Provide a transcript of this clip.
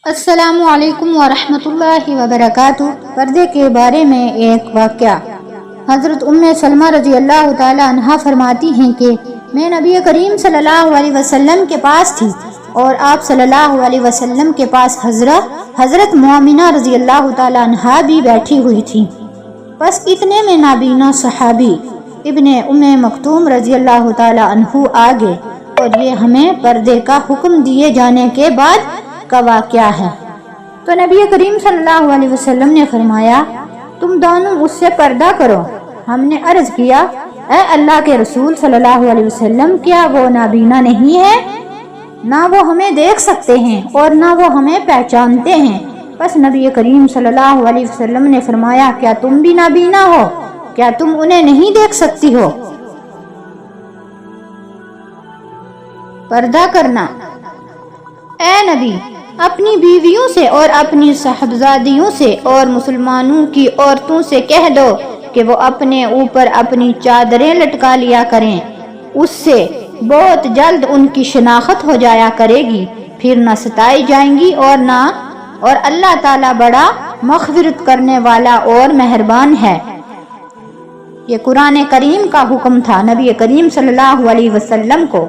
السلام علیکم ورحمۃ اللہ وبرکاتہ۔ پردے کے بارے میں ایک واقعہ۔ حضرت ام سلمہ رضی اللہ تعالی عنہا فرماتی ہیں کہ میں نبی کریم صلی اللہ علیہ وسلم کے پاس تھی اور آپ صلی اللہ علیہ وسلم کے پاس حضرت مومنہ رضی اللہ تعالی عنہا بھی بیٹھی ہوئی تھی۔ بس اتنے میں نابینا صحابی ابن ام مکتوم رضی اللہ تعالی عنہ آگے، اور یہ ہمیں پردے کا حکم دیے جانے کے بعد کا واقعہ ہے۔ تو نبی کریم صلی اللہ علیہ وسلم نے فرمایا، تم دونوں اس سے پردہ کرو۔ ہم نے عرض کیا، اے اللہ کے رسول صلی اللہ علیہ وسلم، کیا وہ نابینا نہیں ہے؟ نہ وہ ہمیں دیکھ سکتے ہیں اور نہ وہ ہمیں پہچانتے ہیں۔ بس نبی کریم صلی اللہ علیہ وسلم نے فرمایا، کیا تم بھی نابینا ہو؟ کیا تم انہیں نہیں دیکھ سکتی ہو؟ پردہ کرنا۔ اے نبی، اپنی بیویوں سے اور اپنی صاحبزادیوں سے اور مسلمانوں کی عورتوں سے کہہ دو کہ وہ اپنے اوپر اپنی چادریں لٹکا لیا کریں، اس سے بہت جلد ان کی شناخت ہو جایا کرے گی، پھر نہ ستائی جائیں گی اور اللہ تعالیٰ بڑا مغفرت کرنے والا اور مہربان ہے۔ یہ قرآن کریم کا حکم تھا نبی کریم صلی اللہ علیہ وسلم کو۔